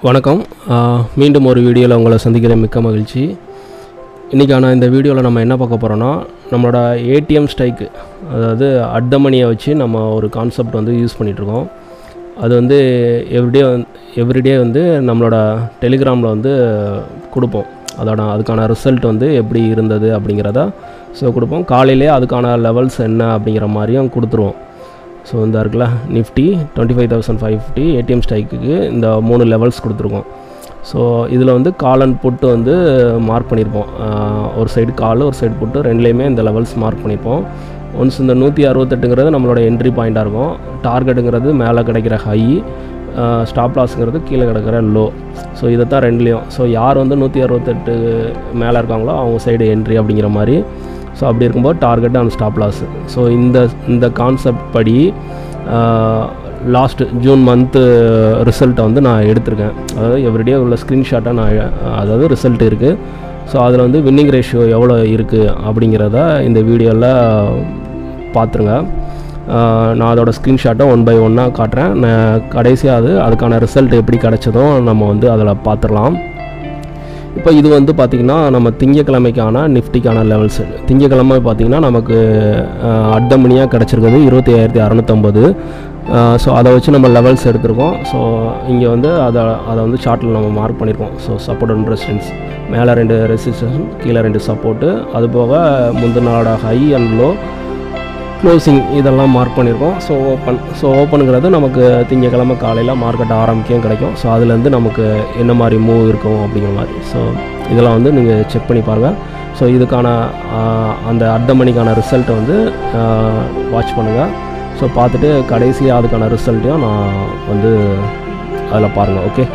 வணக்கம். மீண்டும் ஒரு வீடியோவில் உங்களை சந்திக்கிற மிக்க மகிழ்ச்சி. இன்றைக்கான இந்த வீடியோவில் நம்ம என்ன பார்க்க போகிறோன்னா, நம்மளோட ஏடிஎம் ஸ்ட்ரைக்கு, அதாவது அட் த மணியை வச்சு நம்ம ஒரு கான்செப்ட் வந்து யூஸ் பண்ணிகிட்ருக்கோம். அது வந்து எவ்ரிடே வந்து நம்மளோட டெலிகிராமில் வந்து கொடுப்போம். அதுக்கான ரிசல்ட் வந்து எப்படி இருந்தது அப்படிங்கிறத கொடுப்போம். காலையிலே அதுக்கான லெவல்ஸ் என்ன அப்படிங்கிற மாதிரியும் கொடுத்துருவோம். ஸோ இந்த இருக்குல்ல நிஃப்டி 25,550 ஏடிஎம் ஸ்ட்ரைக்குக்கு இந்த 3 லெவல்ஸ் கொடுத்துருக்கோம். ஸோ இதில் வந்து கால் அண்ட் புட்டு வந்து மார்க் பண்ணியிருப்போம். ஒரு சைடு கால், ஒரு சைடு புட்டு, ரெண்டுலேயுமே இந்த லெவல்ஸ் மார்க் பண்ணியிருப்போம். ஒன்ஸ் இந்த 168ங்கிறது நம்மளோட என்ட்ரி பாயிண்ட்டாக இருக்கும். டார்கெட்டுங்கிறது மேலே கிடைக்கிற ஹை, ஸ்டாப் லாஸுங்கிறது கீழே கிடக்கிற லோ. ஸோ இதை தான் ரெண்டுலேயும். ஸோ யார் வந்து 168 மேலே இருக்காங்களோ அவங்க சைடு என்ட்ரி அப்படிங்கிற மாதிரி. ஸோ அப்படி இருக்கும்போது target and stop loss. So இந்த கான்செப்ட் படி லாஸ்ட் ஜூன் மந்த்து ரிசல்ட்டை வந்து நான் எடுத்திருக்கேன். அதாவது எவ்ரிடே உள்ள ஸ்க்ரீன்ஷாட்டை அதாவது ரிசல்ட் இருக்குது. ஸோ அதில் வந்து வின்னிங் ரேஷியோ எவ்வளோ இருக்குது அப்படிங்கிறத இந்த வீடியோவில் பார்த்துருங்க. நான் அதோடய ஸ்க்ரீன்ஷாட்டை 1 by 1 காட்டுறேன். நான் கடைசியாக அதுக்கான ரிசல்ட் எப்படி கிடச்சதோ நம்ம வந்து அதில் பார்த்துடலாம். இப்போ இது வந்து பார்த்திங்கன்னா நம்ம திங்கக்கிழமைக்கான நிஃப்டிக்கான லெவல்ஸ். திங்கக்கிழமை பார்த்திங்கன்னா நமக்கு அட் த மணியாக கிடச்சிருக்குது 25,650. ஸோ அதை வச்சு நம்ம லெவல்ஸ் எடுத்திருக்கோம். ஸோ இங்கே வந்து அதை வந்து சார்ட்டில் நம்ம மார்க் பண்ணியிருக்கோம். ஸோ சப்போர்ட் அண்ட் ரெசிஸ்டன்ஸ், மேலே 2 ரெசிஸ்டன்ஸ், கீழே 2 சப்போர்ட்டு, அது போக முந்தின நாளோட ஹை அண்ட் லோ, க்ளோசிங் இதெல்லாம் மார்க் பண்ணியிருக்கோம். ஸோ ஓப்பனுங்கிறது நமக்கு திங்கக்கிழமை காலையில் மார்க்கெட் ஆரம்பிக்கும் கிடைக்கும். ஸோ அதுலேருந்து நமக்கு என்ன மாதிரி மூவ் இருக்கும் அப்படிங்கிற மாதிரி. ஸோ இதெல்லாம் வந்து நீங்கள் செக் பண்ணி பாருங்கள். ஸோ இதுக்கான அந்த அட் த மணிக்கான ரிசல்ட்டை வந்து வாட்ச் பண்ணுங்கள். ஸோ பார்த்துட்டு கடைசியாக அதுக்கான ரிசல்ட்டையும் நான் வந்து அதில் பாருங்கள். ஓகே.